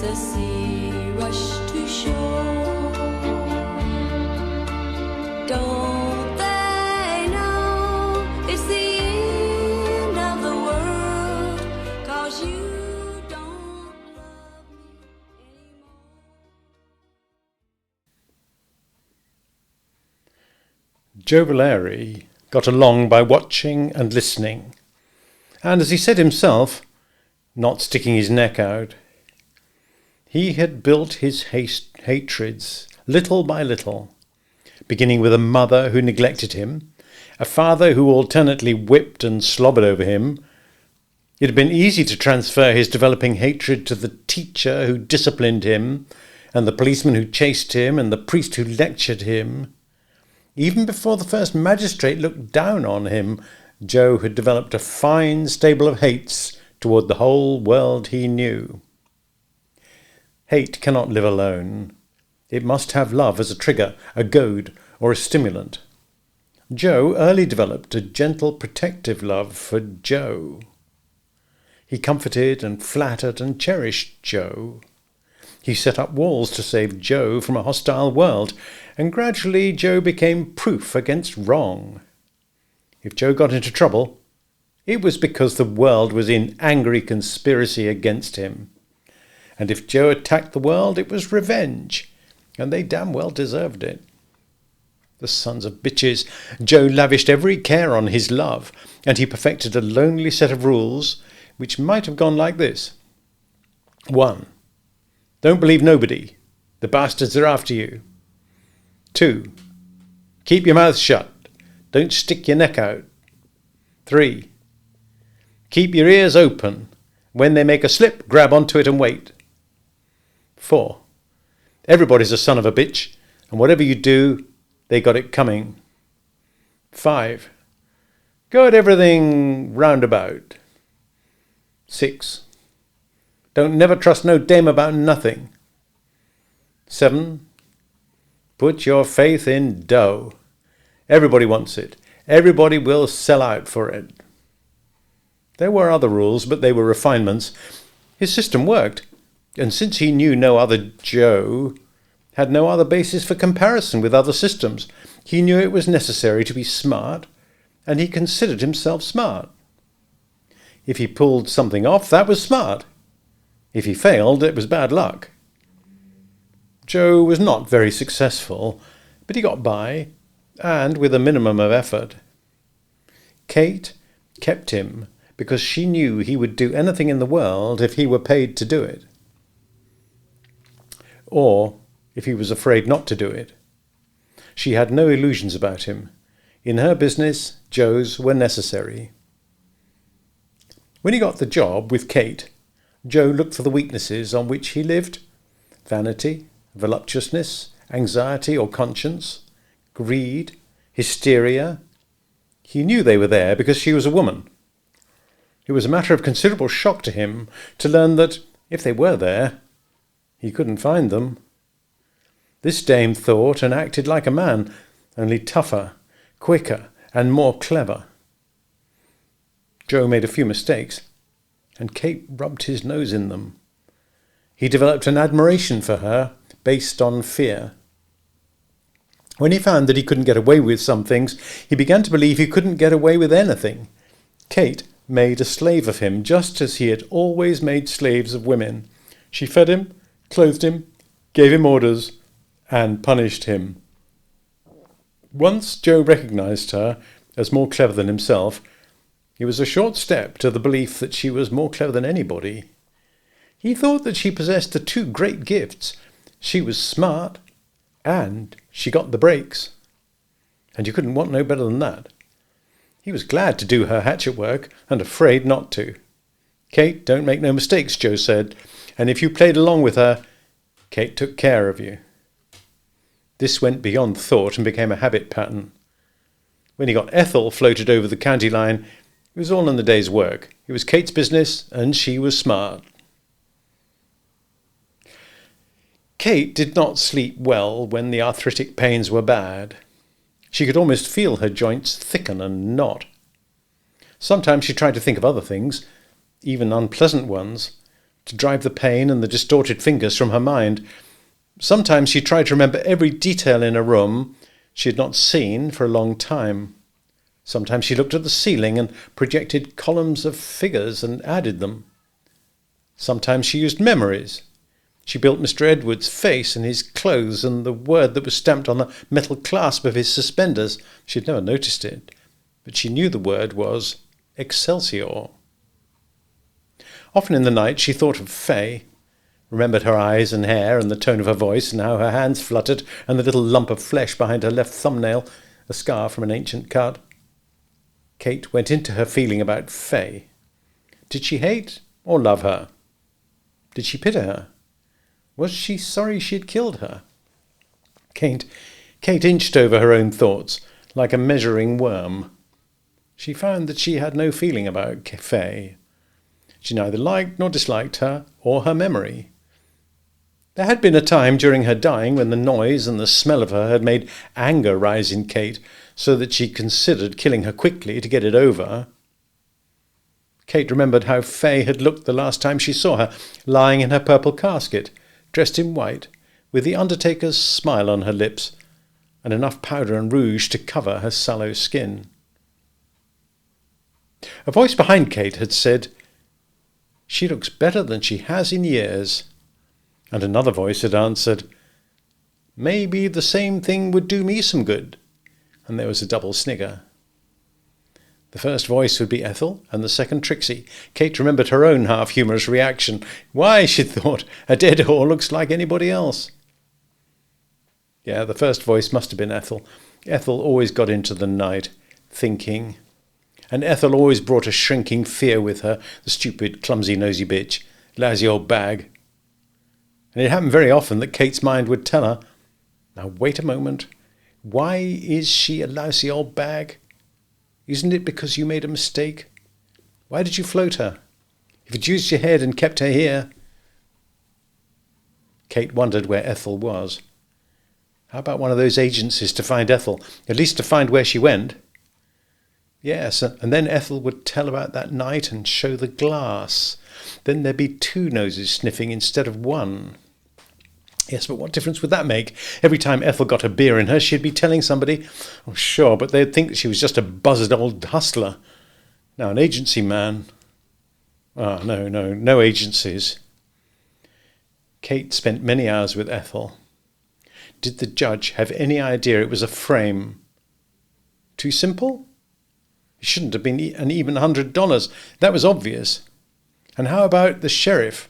the sea rush to shore. Don't they know it's the end of the world, 'cause you don't love me anymore. Joe Valeri got along by watching and listening, and, as he said himself, not sticking his neck out. He had built his hatreds little by little, beginning with a mother who neglected him, a father who alternately whipped and slobbered over him. It had been easy to transfer his developing hatred to the teacher who disciplined him, and the policeman who chased him, and the priest who lectured him. Even before the first magistrate looked down on him, Joe had developed a fine stable of hates toward the whole world he knew. Hate cannot live alone. It must have love as a trigger, a goad, or a stimulant. Joe early developed a gentle protective love for Joe. He comforted and flattered and cherished Joe. He set up walls to save Joe from a hostile world, and gradually Joe became proof against wrong. If Joe got into trouble, it was because the world was in angry conspiracy against him. And if Joe attacked the world, it was revenge, and they damn well deserved it. The sons of bitches. Joe lavished every care on his love, and he perfected a lonely set of rules which might have gone like this. 1. Don't believe nobody. The bastards are after you. 2. Keep your mouth shut. Don't stick your neck out. 3. Keep your ears open. When they make a slip, grab onto it and wait. 4. Everybody's a son of a bitch, and whatever you do, they got it coming. 5. Go at everything roundabout. 6. Don't never trust no dame about nothing. 7. Put your faith in dough. Everybody wants it. Everybody will sell out for it. There were other rules, but they were refinements. His system worked, and since he knew no other Joe had no other basis for comparison with other systems, he knew it was necessary to be smart, and he considered himself smart. If he pulled something off, that was smart. If he failed, it was bad luck. Joe was not very successful, but he got by, and with a minimum of effort. Kate kept him because she knew he would do anything in the world if he were paid to do it, or if he was afraid not to do it. She had no illusions about him. In her business, Joe's were necessary. When he got the job with Kate, Joe looked for the weaknesses on which he lived: vanity, voluptuousness, anxiety or conscience, greed, hysteria. He knew they were there because she was a woman. It was a matter of considerable shock to him to learn that, if they were there, he couldn't find them. This dame thought and acted like a man, only tougher, quicker, and more clever. Joe made a few mistakes, and Kate rubbed his nose in them. He developed an admiration for her based on fear. When he found that he couldn't get away with some things, he began to believe he couldn't get away with anything. Kate made a slave of him, just as he had always made slaves of women. She fed him, clothed him, gave him orders, and punished him. Once Joe recognized her as more clever than himself, it was a short step to the belief that she was more clever than anybody. He thought that she possessed the two great gifts. She was smart, and she got the breaks. And you couldn't want no better than that. He was glad to do her hatchet work, and afraid not to. Kate, don't make no mistakes, Joe said, and if you played along with her, Kate took care of you. This went beyond thought and became a habit pattern. When he got Ethel floated over the county line, it was all in the day's work. It was Kate's business, and she was smart. Kate did not sleep well when the arthritic pains were bad. She could almost feel her joints thicken and knot. Sometimes she tried to think of other things, even unpleasant ones, to drive the pain and the distorted fingers from her mind. Sometimes she tried to remember every detail in a room she had not seen for a long time. Sometimes she looked at the ceiling and projected columns of figures and added them. Sometimes she used memories. She built Mr. Edwards' face and his clothes and the word that was stamped on the metal clasp of his suspenders. She had never noticed it, but she knew the word was Excelsior. Often in the night she thought of Fay, remembered her eyes and hair and the tone of her voice and how her hands fluttered and the little lump of flesh behind her left thumbnail, a scar from an ancient cut. Kate went into her feeling about Fay. Did she hate or love her? Did she pity her? Was she sorry she had killed her? Kate inched over her own thoughts like a measuring worm. She found that she had no feeling about Fay. She neither liked nor disliked her or her memory. There had been a time during her dying when the noise and the smell of her had made anger rise in Kate, so that she considered killing her quickly to get it over. Kate remembered how Fay had looked the last time she saw her, lying in her purple casket, dressed in white, with the undertaker's smile on her lips, and enough powder and rouge to cover her sallow skin. A voice behind Kate had said, "She looks better than she has in years." And another voice had answered, "Maybe the same thing would do me some good." And there was a double snigger. The first voice would be Ethel, and the second Trixie. Kate remembered her own half-humorous reaction. Why, she thought, a dead whore looks like anybody else. Yeah, the first voice must have been Ethel. Ethel always got into the night, thinking. And Ethel always brought a shrinking fear with her, the stupid, clumsy, nosy bitch, lousy old bag. And it happened very often that Kate's mind would tell her, "Now wait a moment. Why is she a lousy old bag? Isn't it because you made a mistake? Why did you float her? If you'd used your head and kept her here..." Kate wondered where Ethel was. How about one of those agencies to find Ethel, at least to find where she went? Yes, and then Ethel would tell about that night and show the glass. Then there'd be two noses sniffing instead of one. Yes, but what difference would that make? Every time Ethel got a beer in her, she'd be telling somebody. Oh, sure, but they'd think that she was just a buzzard old hustler. Now, an agency man. No agencies. Kate spent many hours with Ethel. Did the judge have any idea it was a frame? Too simple? It shouldn't have been an even $100. That was obvious. And how about the sheriff?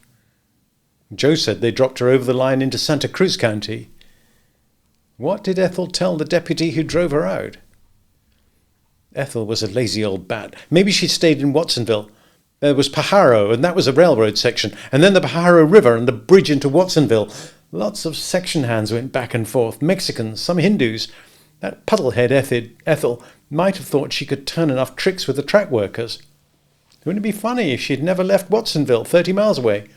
Joe said they dropped her over the line into Santa Cruz County. What did Ethel tell the deputy who drove her out? Ethel was a lazy old bat. Maybe she'd stayed in Watsonville. There was Pajaro, and that was a railroad section, and then the Pajaro River and the bridge into Watsonville. Lots of section hands went back and forth, Mexicans, some Hindus. That puddlehead Ethel might have thought she could turn enough tricks with the track workers. Wouldn't it be funny if she'd never left Watsonville, 30 miles away?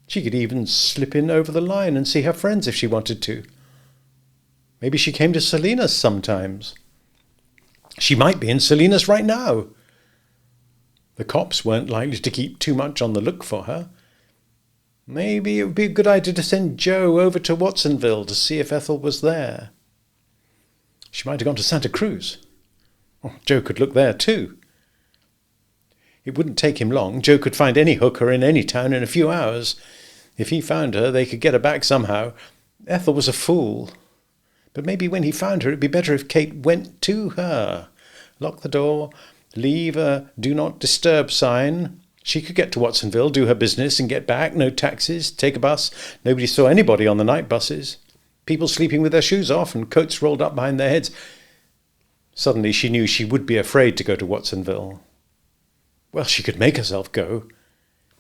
She could even slip in over the line and see her friends if she wanted to. Maybe she came to Salinas sometimes. She might be in Salinas right now. The cops weren't likely to keep too much on the look for her. Maybe it would be a good idea to send Joe over to Watsonville to see if Ethel was there. She might have gone to Santa Cruz. Oh, Joe could look there too. It wouldn't take him long. Joe could find any hooker in any town in a few hours. If he found her, they could get her back somehow. Ethel was a fool. But maybe when he found her, it'd be better if Kate went to her. Lock the door, leave a do not disturb sign. She could get to Watsonville, do her business and get back. No taxis, take a bus. Nobody saw anybody on the night buses. People sleeping with their shoes off and coats rolled up behind their heads. Suddenly she knew she would be afraid to go to Watsonville. Well, she could make herself go.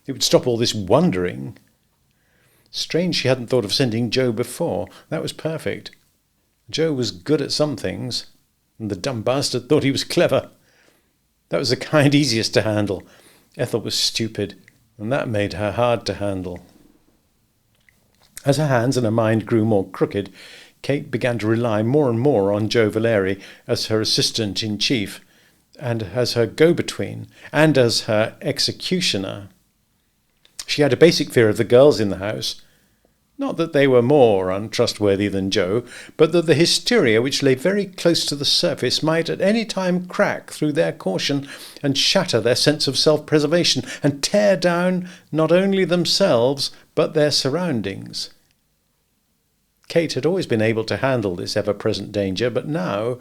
It would stop all this wondering. Strange she hadn't thought of sending Joe before. That was perfect. Joe was good at some things, and the dumb bastard thought he was clever. That was the kind easiest to handle. Ethel was stupid, and that made her hard to handle. As her hands and her mind grew more crooked, Kate began to rely more and more on Joe Valeri as her assistant-in-chief, and as her go-between, and as her executioner. She had a basic fear of the girls in the house. Not that they were more untrustworthy than Joe, but that the hysteria which lay very close to the surface might at any time crack through their caution and shatter their sense of self-preservation and tear down not only themselves but their surroundings. Kate had always been able to handle this ever-present danger, but now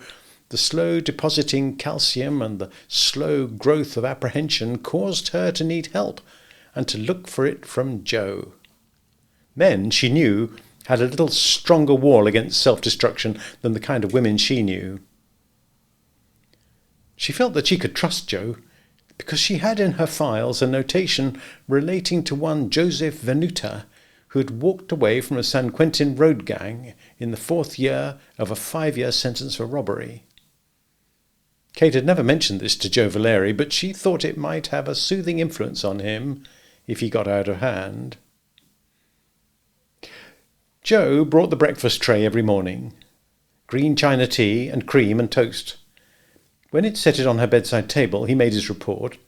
the slow depositing calcium and the slow growth of apprehension caused her to need help and to look for it from Joe. Men, she knew, had a little stronger wall against self-destruction than the kind of women she knew. She felt that she could trust Joe, because she had in her files a notation relating to one Joseph Venuta, who had walked away from a San Quentin road gang in the 4th year of a 5-year sentence for robbery. Kate had never mentioned this to Joe Valeri, but she thought it might have a soothing influence on him if he got out of hand. Joe brought the breakfast tray every morning, green china tea and cream and toast. When he'd set it on her bedside table, he made his report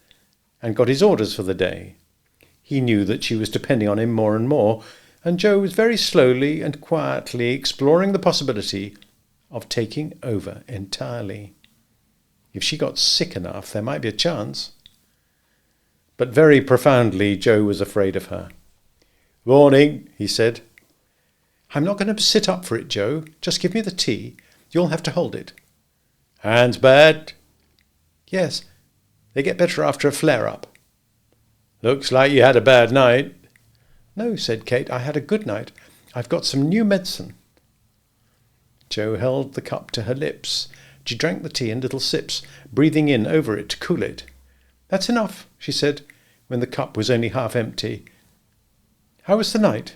and got his orders for the day. He knew that she was depending on him more and more, and Joe was very slowly and quietly exploring the possibility of taking over entirely. If she got sick enough, there might be a chance. But very profoundly, Joe was afraid of her. "Morning," he said. "I'm not going to sit up for it, Joe. Just give me the tea. You'll have to hold it." "Hands bad?" "Yes. They get better after a flare-up." "Looks like you had a bad night." "No," said Kate. "I had a good night. I've got some new medicine." Joe held the cup to her lips. She drank the tea in little sips, breathing in over it to cool it. "That's enough," she said, when the cup was only half empty. "How was the night?"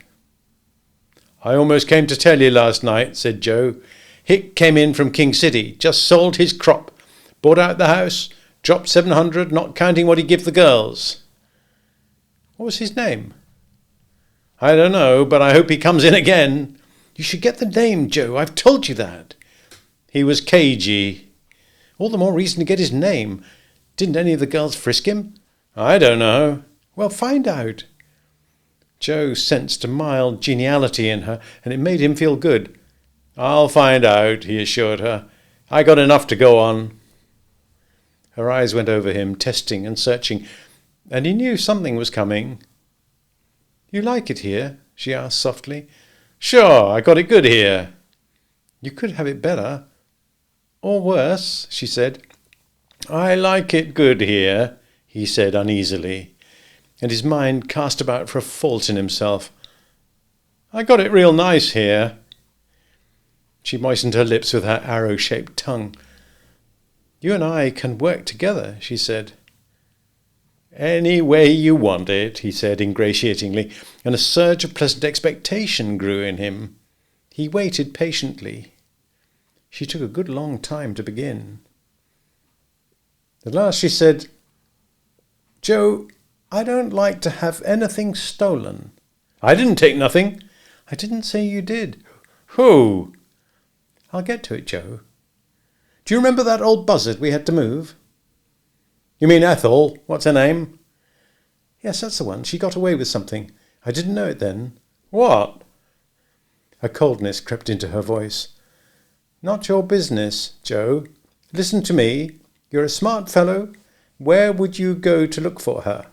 "I almost came to tell you last night," said Joe. "Hick came in from King City, just sold his crop, bought out the house, dropped 700, not counting what he give the girls." "What was his name?" "I don't know, but I hope he comes in again." "You should get the name, Joe. I've told you that." "He was cagey." "All the more reason to get his name. Didn't any of the girls frisk him?" "I don't know." "Well, find out." Joe sensed a mild geniality in her, and it made him feel good. "I'll find out," he assured her. "I got enough to go on." Her eyes went over him, testing and searching, and he knew something was coming. "You like it here?" she asked softly. "Sure, I got it good here." "You could have it better." "Or worse," she said. "I like it good here," he said uneasily, and his mind cast about for a fault in himself. "I got it real nice here." She moistened her lips with her arrow-shaped tongue. "You and I can work together," she said. "Any way you want it," he said ingratiatingly, and a surge of pleasant expectation grew in him. He waited patiently. She took a good long time to begin. At last she said, "Joe, I don't like to have anything stolen." "I didn't take nothing." "I didn't say you did." "Who?" "I'll get to it, Joe. Do you remember that old buzzard we had to move?" "You mean Ethel? What's her name?" "Yes, that's the one. She got away with something. I didn't know it then." "What?" A coldness crept into her voice. "Not your business, Joe. Listen to me. You're a smart fellow. Where would you go to look for her?"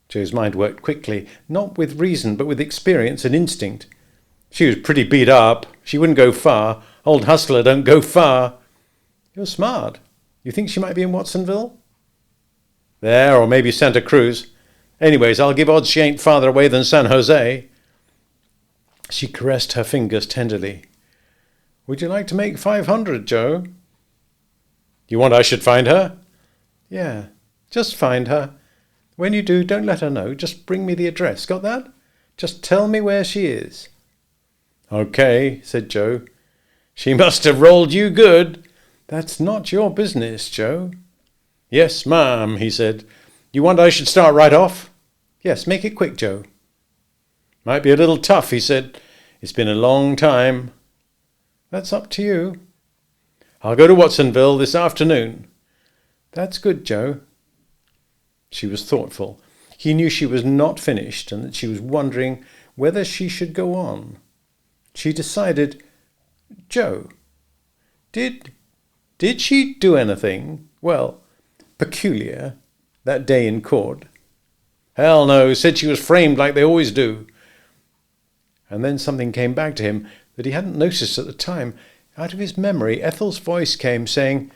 Joe's mind worked quickly, not with reason, but with experience and instinct. "She was pretty beat up. She wouldn't go far. Old hustler don't go far." "You're smart. You think she might be in Watsonville?" "There, or maybe Santa Cruz. Anyways, I'll give odds she ain't farther away than San Jose." She caressed her fingers tenderly. "Would you like to make 500, Joe?" "You want I should find her?" "Yeah, just find her. When you do, don't let her know. Just bring me the address. Got that? Just tell me where she is." "Okay," said Joe. "She must have rolled you good." "That's not your business, Joe." "Yes, ma'am," he said. "You want I should start right off?" "Yes, make it quick, Joe." "Might be a little tough," he said. "It's been a long time." "That's up to you." "I'll go to Watsonville this afternoon." "That's good, Joe." She was thoughtful. He knew she was not finished and that she was wondering whether she should go on. She decided, Joe, did she do anything, well, peculiar, that day in court? Hell no, said she was framed like they always do. And then something came back to him that he hadn't noticed at the time. Out of his memory, Ethel's voice came saying,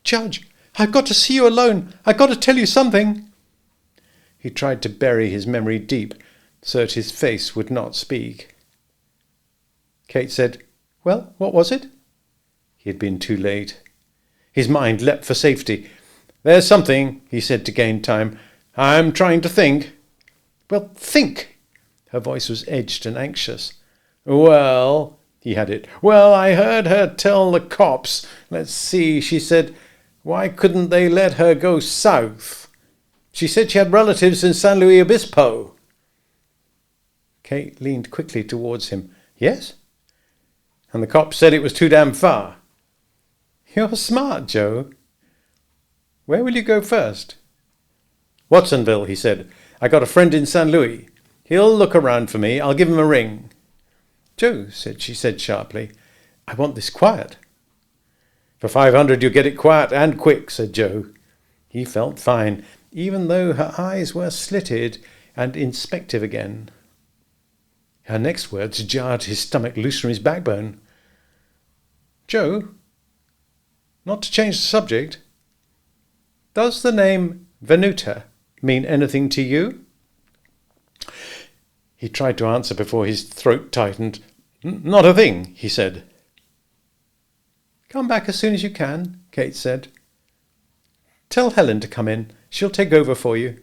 Judge, I've got to see you alone. I've got to tell you something. He tried to bury his memory deep so that his face would not speak. Kate said, Well, what was it? He had been too late. His mind leapt for safety. There's something, he said to gain time. I'm trying to think. Well, think. Her voice was edged and anxious. Well, he had it. Well, I heard her tell the cops. Let's see, she said, why couldn't they let her go south? She said she had relatives in San Luis Obispo. Kate leaned quickly towards him. Yes? And the cops said it was too damn far. You're smart, Joe. Where will you go first? Watsonville, he said. I got a friend in San Luis. He'll look around for me. I'll give him a ring. Joe, she said sharply, I want this quiet. For 500 you'll get it quiet and quick, said Joe. He felt fine, even though her eyes were slitted and inspective again. Her next words jarred his stomach loose from his backbone. Joe, not to change the subject, does the name Venuta mean anything to you? He tried to answer before his throat tightened. Not a thing, he said. Come back as soon as you can, Kate said. Tell Helen to come in. She'll take over for you.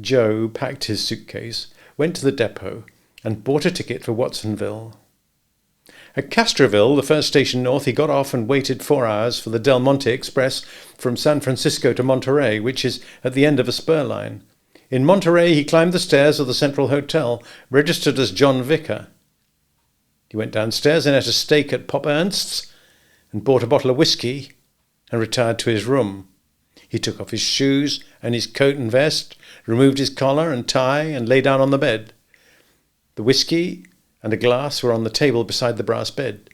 Joe packed his suitcase, went to the depot, and bought a ticket for Watsonville. At Castroville, the first station north, he got off and waited 4 hours for the Del Monte Express from San Francisco to Monterey, which is at the end of a spur line. In Monterey, he climbed the stairs of the Central Hotel, registered as John Vicker. He went downstairs and ate a steak at Pop Ernst's and bought a bottle of whiskey and retired to his room. He took off his shoes and his coat and vest, removed his collar and tie, and lay down on the bed. The whiskey and a glass were on the table beside the brass bed.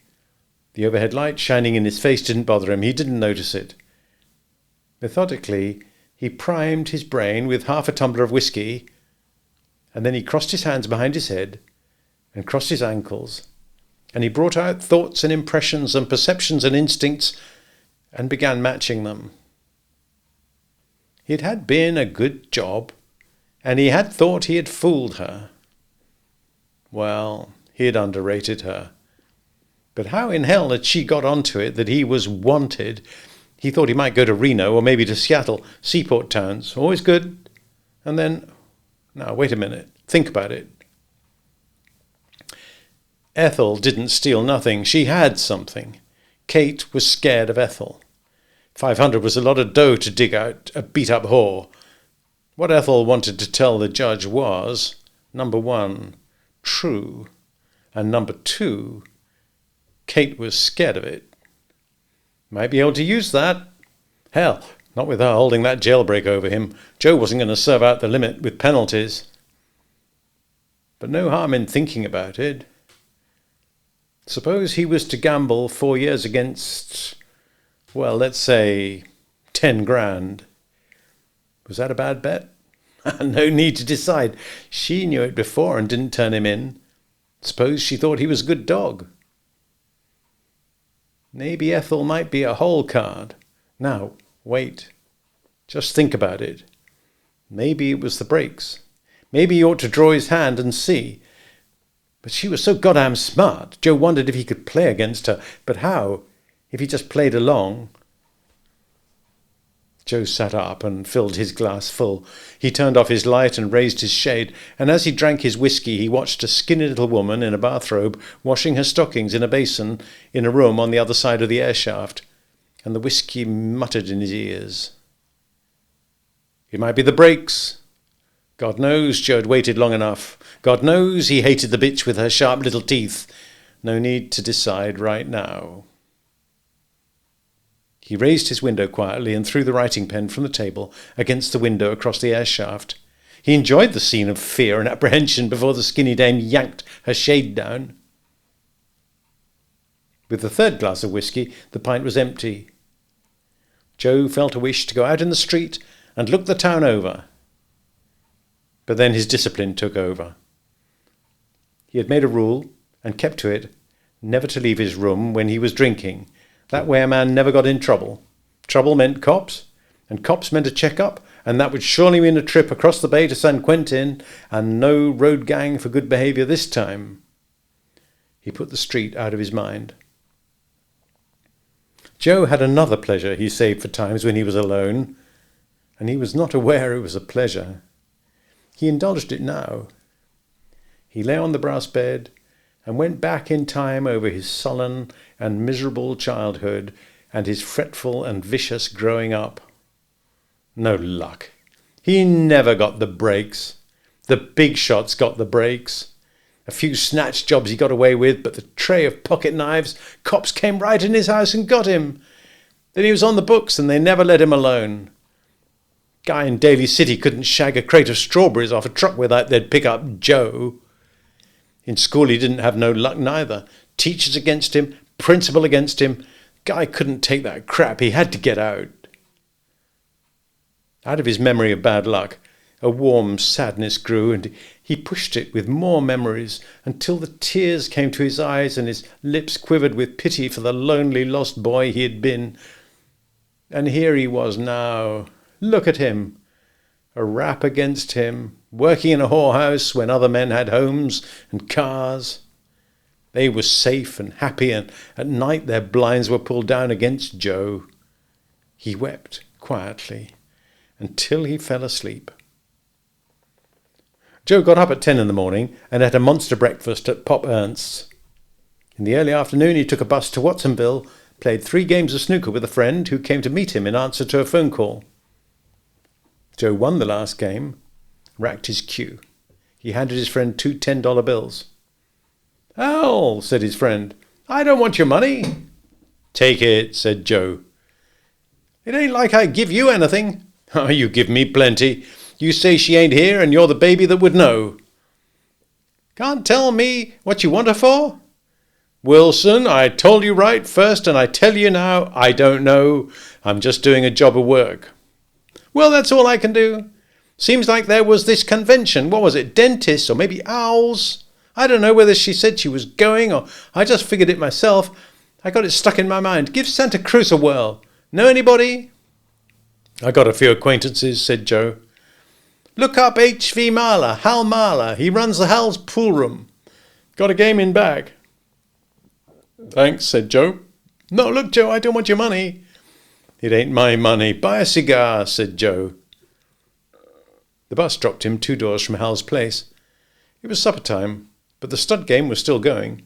The overhead light shining in his face didn't bother him. He didn't notice it. Methodically, he primed his brain with half a tumbler of whiskey, and then he crossed his hands behind his head and crossed his ankles, and he brought out thoughts and impressions and perceptions and instincts and began matching them. It had been a good job, and he had thought he had fooled her. Well, he had underrated her. But how in hell had she got onto it that he was wanted? He thought he might go to Reno or maybe to Seattle, seaport towns, always good. And then, now wait a minute, think about it. Ethel didn't steal nothing. She had something. Kate was scared of Ethel. 500 was a lot of dough to dig out a beat-up whore. What Ethel wanted to tell the judge was, number 1, true, and number 2, Kate was scared of it. Might be able to use that. Hell, not with her holding that jailbreak over him. Joe wasn't going to serve out the limit with penalties. But no harm in thinking about it. Suppose he was to gamble 4 years against, well, let's say 10 grand. Was that a bad bet? No need to decide. She knew it before and didn't turn him in. Suppose she thought he was a good dog. Maybe Ethel might be a hole card. Now, wait. Just think about it. Maybe it was the breaks. Maybe he ought to draw his hand and see. But she was so goddamn smart. Joe wondered if he could play against her. But how? If he just played along? Joe sat up and filled his glass full. He turned off his light and raised his shade, and as he drank his whiskey he watched a skinny little woman in a bathrobe washing her stockings in a basin in a room on the other side of the air shaft, and the whiskey muttered in his ears. It might be the brakes. God knows Joe had waited long enough. God knows he hated the bitch with her sharp little teeth. No need to decide right now. He raised his window quietly and threw the writing pen from the table against the window across the air shaft. He enjoyed the scene of fear and apprehension before the skinny dame yanked her shade down. With the third glass of whisky, the pint was empty. Joe felt a wish to go out in the street and look the town over. But then his discipline took over. He had made a rule, and kept to it, never to leave his room when he was drinking. That way a man never got in trouble. Trouble meant cops, and cops meant a check-up, and that would surely mean a trip across the bay to San Quentin, and no road gang for good behaviour this time. He put the street out of his mind. Joe had another pleasure he saved for times when he was alone, and he was not aware it was a pleasure. He indulged it now. He lay on the brass bed and went back in time over his sullen and miserable childhood and his fretful and vicious growing up. No luck. He never got the breaks. The big shots got the breaks. A few snatch jobs he got away with, but the tray of pocket knives, cops came right in his house and got him. Then he was on the books and they never let him alone. Guy in Daly City couldn't shag a crate of strawberries off a truck without they'd pick up Joe. In school he didn't have no luck neither. Teachers against him, principal against him. Guy couldn't take that crap. He had to get out. Out of his memory of bad luck, a warm sadness grew, and he pushed it with more memories until the tears came to his eyes and his lips quivered with pity for the lonely lost boy he had been. And here he was now. Look at him. A rap against him, working in a whorehouse when other men had homes and cars. They were safe and happy, and at night their blinds were pulled down against Joe. He wept quietly until he fell asleep. Joe got up at 10 in the morning and ate a monster breakfast at Pop Ernst's. In the early afternoon he took a bus to Watsonville, played 3 games of snooker with a friend who came to meet him in answer to a phone call. Joe won the last game, racked his cue. He handed his friend 2 $10 bills. "Al," said his friend, "I don't want your money." "Take it," said Joe. "It ain't like I give you anything." "Oh, you give me plenty. You say she ain't here and you're the baby that would know." "Can't tell me what you want her for?" "Wilson, I told you right first and I tell you now, I don't know. I'm just doing a job of work." "Well, that's all I can do. Seems like there was this convention. What was it, dentists or maybe owls? I don't know whether she said she was going or I just figured it myself. I got it stuck in my mind. Give Santa Cruz a whirl. Know anybody?" "I got a few acquaintances," said Joe. "Look up H.V. Marler, Hal Marler. He runs the Hal's pool room. Got a game in bag." "Thanks," said Joe. "No, look, Joe, I don't want your money." "It ain't my money. Buy a cigar," said Joe. The bus dropped him 2 doors from Hal's place. It was supper time, but the stud game was still going.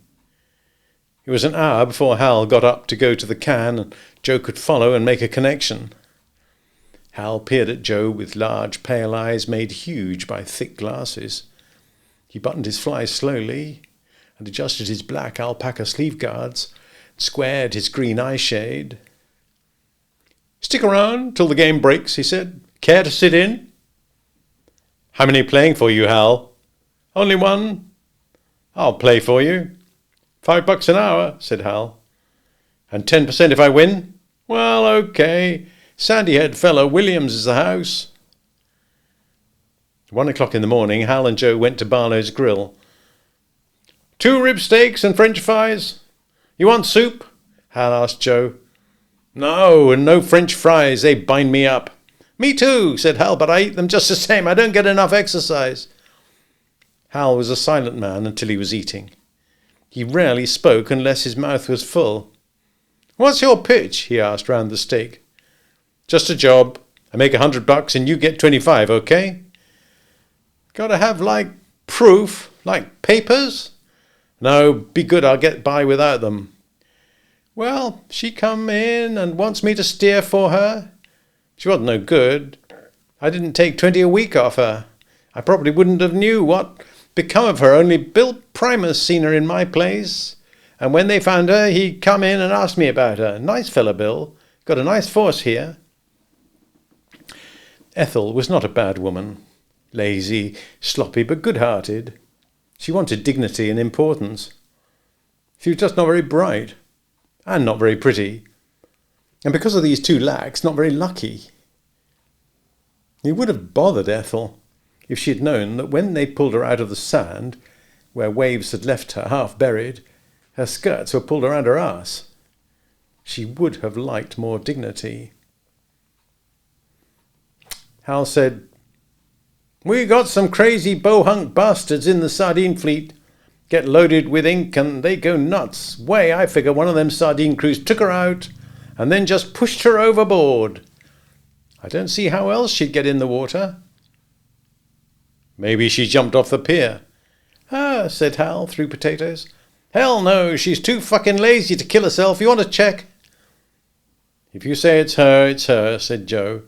It was an hour before Hal got up to go to the can, and Joe could follow and make a connection. Hal peered at Joe with large pale eyes made huge by thick glasses. He buttoned his fly slowly and adjusted his black alpaca sleeve guards, squared his green eye shade. "Stick around till the game breaks," he said. "Care to sit in?" "How many playing for you, Hal?" "Only one." "I'll play for you." $5 an hour," said Hal. "And 10% if I win?" "Well, okay. Sandy-haired fellow Williams is the house." 1 o'clock in the morning, Hal and Joe went to Barlow's Grill. "2 rib steaks and French fries. You want soup?" Hal asked Joe. "No, and no French fries. They bind me up." "Me too," said Hal, "but I eat them just the same. I don't get enough exercise." Hal was a silent man until he was eating. He rarely spoke unless his mouth was full. "What's your pitch?" he asked round the steak. "Just a job. I make $100 and you get 25, okay?" "Gotta have, proof? Like papers?" "No, be good, I'll get by without them." "Well, she come in and wants me to steer for her. She wasn't no good. I didn't take 20 a week off her. I probably wouldn't have knew what become of her, only Bill Primus seen her in my place. And when they found her, he come in and asked me about her. Nice fella, Bill. Got a nice force here. Ethel was not a bad woman. Lazy, sloppy, but good-hearted. She wanted dignity and importance. She was just not very bright, and not very pretty. And because of these two lacks, not very lucky. It would have bothered Ethel if she had known that when they pulled her out of the sand, where waves had left her half buried, her skirts were pulled around her arse. She would have liked more dignity. Hal said, "We got some crazy bohunk bastards in the sardine fleet. Get loaded with ink and they go nuts. Way, I figure one of them sardine crews took her out and then just pushed her overboard. I don't see how else she'd get in the water." "Maybe she jumped off the pier." "Ah," said Hal through potatoes. "Hell no, she's too fucking lazy to kill herself. You want to check?" "If you say it's her," said Joe,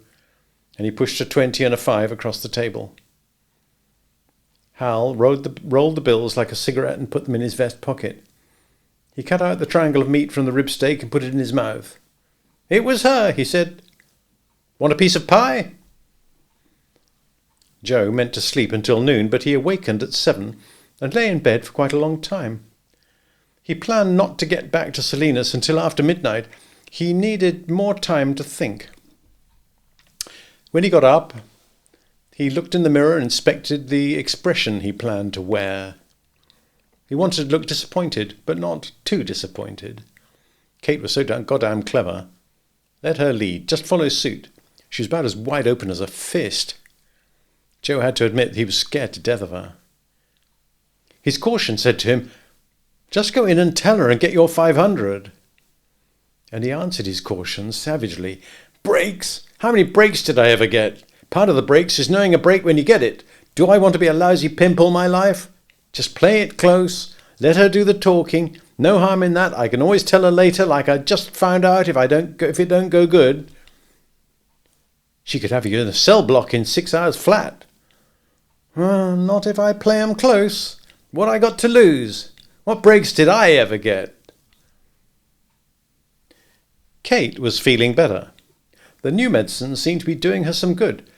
and he pushed a 20 and a 5 across the table. Hal rolled the bills like a cigarette and put them in his vest pocket. He cut out the triangle of meat from the rib steak and put it in his mouth. "It was her," he said. "Want a piece of pie?" Joe meant to sleep until noon, but he awakened at 7 and lay in bed for quite a long time. He planned not to get back to Salinas until after midnight. He needed more time to think. When he got up, he looked in the mirror and inspected the expression he planned to wear. He wanted to look disappointed, but not too disappointed. Kate was so goddamn clever. Let her lead. Just follow suit. She was about as wide open as a fist. Joe had to admit he was scared to death of her. His caution said to him, "Just go in and tell her and get your 500. And he answered his caution savagely. "Breaks? How many breaks did I ever get? Part of the breaks is knowing a break when you get it. Do I want to be a lousy pimp all my life? Just play it close. Let her do the talking. No harm in that. I can always tell her later, like I just found out if it don't go good. She could have you in a cell block in 6 hours flat." "Not if I play 'em close. What I got to lose? What breaks did I ever get?" Kate was feeling better. The new medicine seemed to be doing her some good.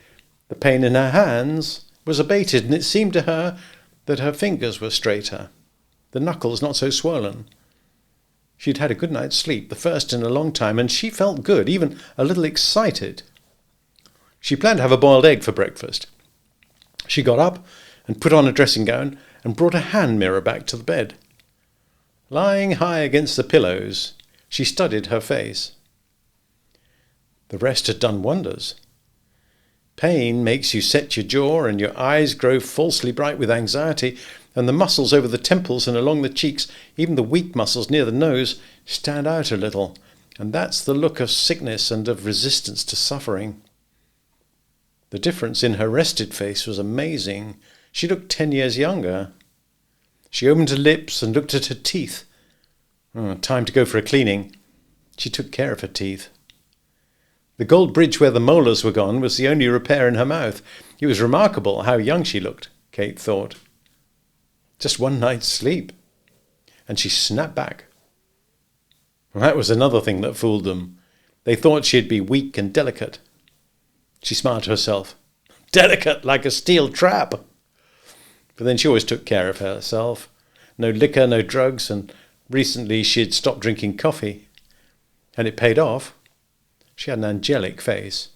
The pain in her hands was abated, and it seemed to her that her fingers were straighter, the knuckles not so swollen. She'd had a good night's sleep, the first in a long time, and she felt good, even a little excited. She planned to have a boiled egg for breakfast. She got up and put on a dressing gown and brought a hand mirror back to the bed. Lying high against the pillows, she studied her face. The rest had done wonders. Pain makes you set your jaw and your eyes grow falsely bright with anxiety, and the muscles over the temples and along the cheeks, even the weak muscles near the nose, stand out a little, and that's the look of sickness and of resistance to suffering. The difference in her rested face was amazing. She looked 10 years younger. She opened her lips and looked at her teeth. Time to go for a cleaning. She took care of her teeth. The gold bridge where the molars were gone was the only repair in her mouth. It was remarkable how young she looked, Kate thought. Just one night's sleep. And she snapped back. That was another thing that fooled them. They thought she'd be weak and delicate. She smiled to herself. Delicate like a steel trap. But then she always took care of herself. No liquor, no drugs, and recently she'd stopped drinking coffee. And it paid off. She had an angelic face.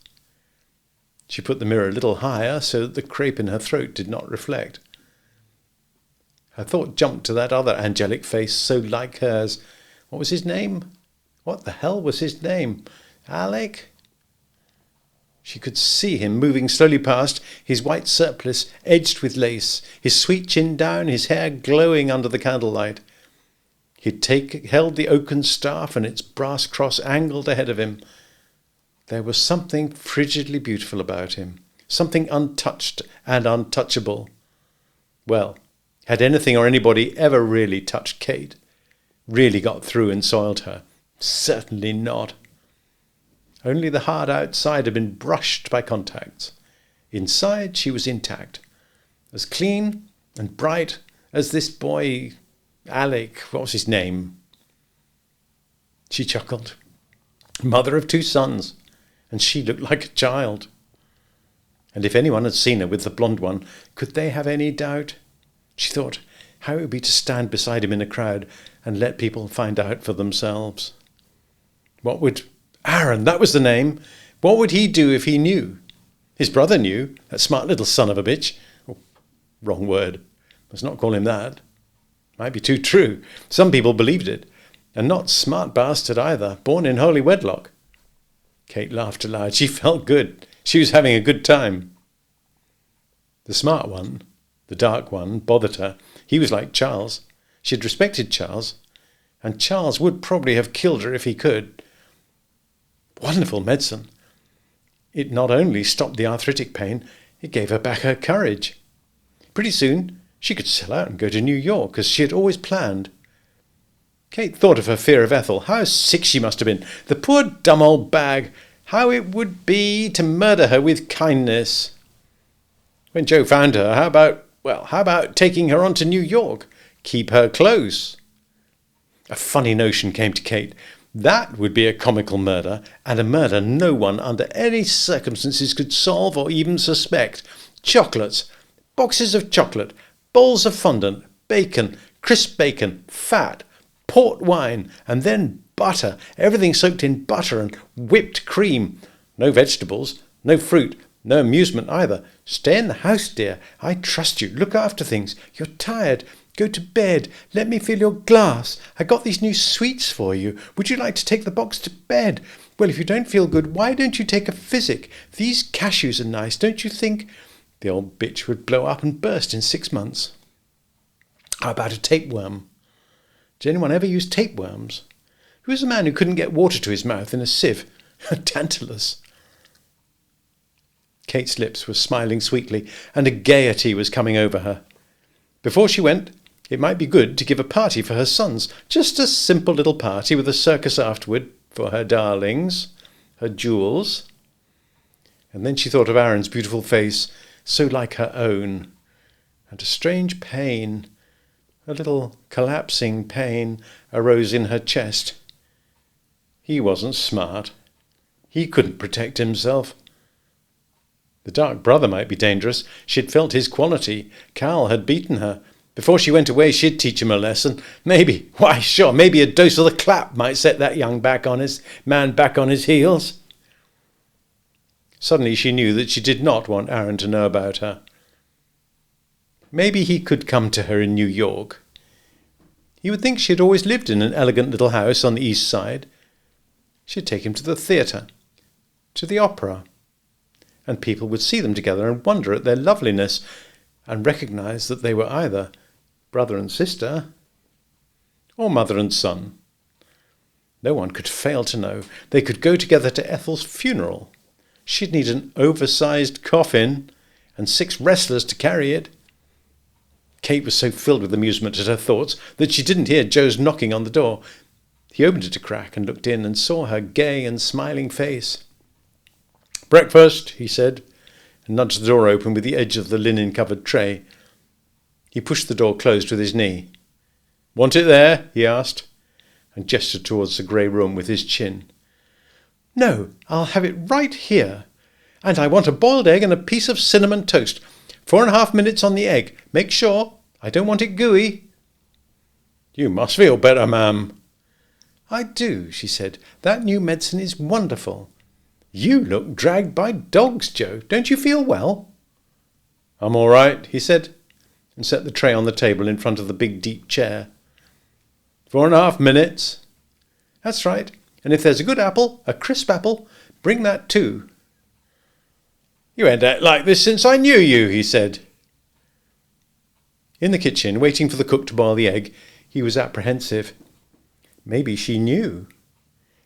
She put the mirror a little higher so that the crepe in her throat did not reflect. Her thought jumped to that other angelic face so like hers. What was his name? What the hell was his name? Alec? She could see him moving slowly past, his white surplice edged with lace, his sweet chin down, his hair glowing under the candlelight. He'd held the oaken staff and its brass cross angled ahead of him. There was something frigidly beautiful about him, something untouched and untouchable. Well, had anything or anybody ever really touched Kate? Really got through and soiled her? Certainly not. Only the hard outside had been brushed by contacts. Inside she was intact, as clean and bright as this boy, Alec, what was his name? She chuckled. mother of 2 sons, and she looked like a child. And if anyone had seen her with the blonde one, could they have any doubt? She thought how it would be to stand beside him in a crowd and let people find out for themselves. What would Aaron, that was the name. What would he do if he knew? His brother knew, that smart little son of a bitch. Oh, wrong word. Let's not call him that. Might be too true. Some people believed it. And not smart bastard either, born in holy wedlock. Kate laughed aloud. She felt good. She was having a good time. The smart one, the dark one, bothered her. He was like Charles. She had respected Charles, and Charles would probably have killed her if he could. Wonderful medicine. It not only stopped the arthritic pain, it gave her back her courage. Pretty soon, she could sell out and go to New York, as she had always planned. Kate thought of her fear of Ethel. How sick she must have been. The poor dumb old bag. How it would be to murder her with kindness. When Joe found her, how about taking her on to New York? Keep her close. A funny notion came to Kate. That would be a comical murder, and a murder no one under any circumstances could solve or even suspect. Chocolates, boxes of chocolate, bowls of fondant, bacon, crisp bacon, fat, port wine, and then butter, everything soaked in butter and whipped cream. No vegetables, no fruit, no amusement either. Stay in the house, dear. I trust you. Look after things. You're tired. Go to bed. Let me fill your glass. I got these new sweets for you. Would you like to take the box to bed? Well, if you don't feel good, why don't you take a physic? These cashews are nice, don't you think? The old bitch would blow up and burst in 6 months. How about a tapeworm? Did anyone ever use tapeworms? Who was a man who couldn't get water to his mouth in a sieve? Tantalus. Kate's lips were smiling sweetly, and a gaiety was coming over her. Before she went, it might be good to give a party for her sons, just a simple little party with a circus afterward for her darlings, her jewels. And then she thought of Aaron's beautiful face, so like her own, and a strange pain, a little collapsing pain, arose in her chest. He wasn't smart. He couldn't protect himself. The dark brother might be dangerous. She'd felt his quality. Cal had beaten her. Before she went away, she'd teach him a lesson. Maybe a dose of the clap might set that young man back on his heels. Suddenly she knew that she did not want Aaron to know about her. Maybe he could come to her in New York. He would think she had always lived in an elegant little house on the east side. She'd take him to the theatre, to the opera, and people would see them together and wonder at their loveliness and recognize that they were either brother and sister or mother and son. No one could fail to know. They could go together to Ethel's funeral. She'd need an oversized coffin and 6 wrestlers to carry it. Kate was so filled with amusement at her thoughts that she didn't hear Joe's knocking on the door. He opened it a crack and looked in and saw her gay and smiling face. "Breakfast," he said, and nudged the door open with the edge of the linen-covered tray. He pushed the door closed with his knee. "Want it there?" he asked, and gestured towards the grey room with his chin. "No, I'll have it right here. And I want a boiled egg and a piece of cinnamon toast. 4.5 minutes on the egg. Make sure. I don't want it gooey." "You must feel better, ma'am." "I do," she said. "That new medicine is wonderful. You look dragged by dogs, Joe. Don't you feel well?" "I'm all right," he said, and set the tray on the table in front of the big deep chair. 4.5 minutes. "That's right. And if there's a good apple, a crisp apple, bring that too." "You ain't act like this since I knew you," he said. In the kitchen, waiting for the cook to boil the egg, he was apprehensive. Maybe she knew.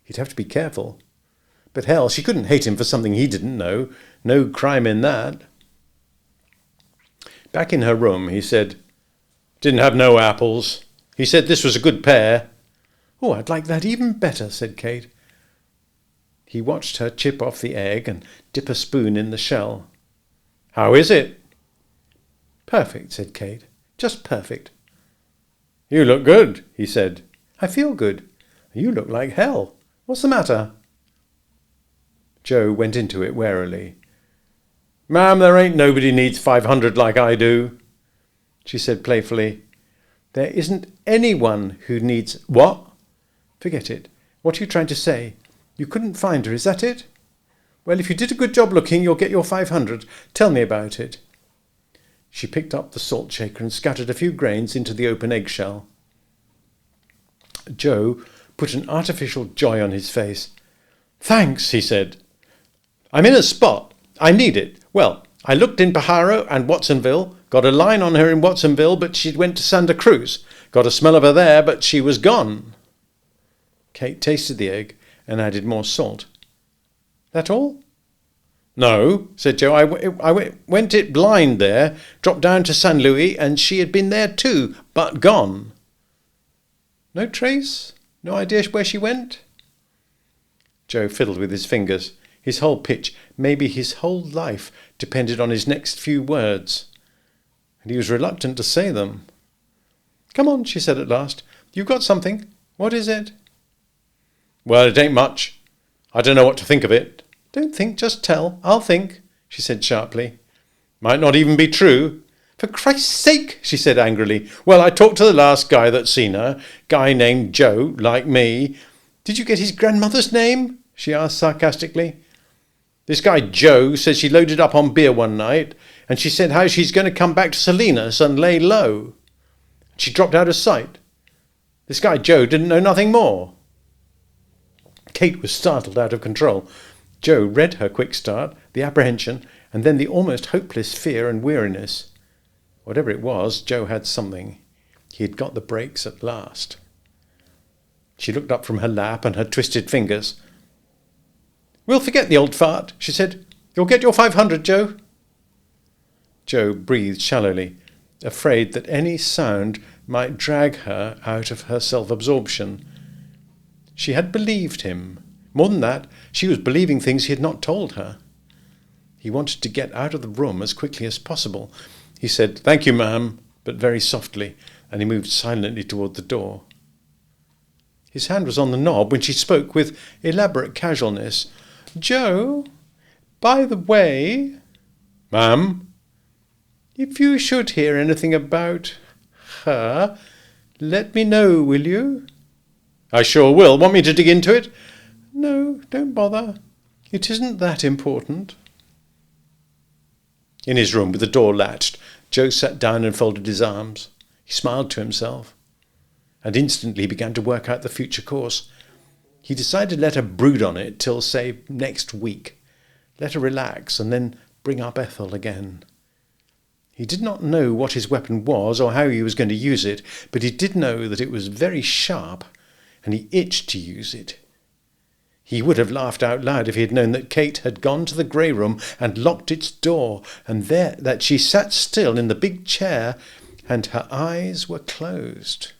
He'd have to be careful. But hell, she couldn't hate him for something he didn't know. No crime in that. Back in her room, he said, "Didn't have no apples. He said this was a good pear." "Oh, I'd like that even better," said Kate. He watched her chip off the egg and dip a spoon in the shell. "How is it?" "Perfect," said Kate. "Just perfect." "You look good," he said. "I feel good." "You look like hell. What's the matter?" Joe went into it warily. "Ma'am, there ain't nobody needs 500 like I do," she said playfully. "There isn't anyone who needs—" "What?" "Forget it. What are you trying to say? You couldn't find her, is that it? Well, if you did a good job looking, you'll get your 500. Tell me about it." She picked up the salt shaker and scattered a few grains into the open eggshell. Joe put an artificial joy on his face. "Thanks," he said. "I'm in a spot. I need it. Well, I looked in Pajaro and Watsonville, got a line on her in Watsonville, but she went to Santa Cruz. Got a smell of her there, but she was gone." Kate tasted the egg and added more salt. "That all?" "No," said Joe. I went it blind there, dropped down to San Luis, and she had been there too, but gone." "No trace? No idea where she went?" Joe fiddled with his fingers. His whole pitch, maybe his whole life, depended on his next few words, and he was reluctant to say them. "Come on," she said at last. "You've got something. What is it?" "Well, it ain't much. I don't know what to think of it." "Don't think, just tell. I'll think," she said sharply. "Might not even be true." "For Christ's sake," she said angrily. "Well, I talked to the last guy that seen her, guy named Joe, like me." "Did you get his grandmother's name?" she asked sarcastically. "This guy Joe says she loaded up on beer one night, and she said how she's going to come back to Salinas and lay low. She dropped out of sight. This guy Joe didn't know nothing more." Kate was startled out of control. Joe read her quick start, the apprehension, and then the almost hopeless fear and weariness. Whatever it was, Joe had something. He had got the breaks at last. She looked up from her lap and her twisted fingers. "We'll forget the old fart," she said. "You'll get your 500, Joe." Joe breathed shallowly, afraid that any sound might drag her out of her self-absorption. She had believed him. More than that, she was believing things he had not told her. He wanted to get out of the room as quickly as possible. He said, "Thank you, ma'am," but very softly, and he moved silently toward the door. His hand was on the knob when she spoke with elaborate casualness. "Joe, by the way—" "Ma'am?" "If you should hear anything about her, let me know, will you?" "I sure will. Want me to dig into it?" "No, don't bother. It isn't that important." In his room, with the door latched, Joe sat down and folded his arms. He smiled to himself, and instantly began to work out the future course. He decided to let her brood on it till, say, next week. Let her relax, and then bring up Ethel again. He did not know what his weapon was or how he was going to use it, but he did know that it was very sharp, and he itched to use it. He would have laughed out loud if he had known that Kate had gone to the grey room and locked its door, and there that she sat still in the big chair, and her eyes were closed.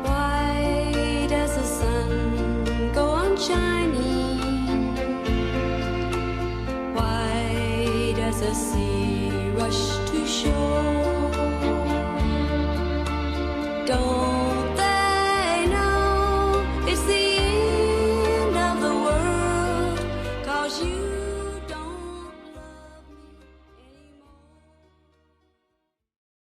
Why does the sun go on shining?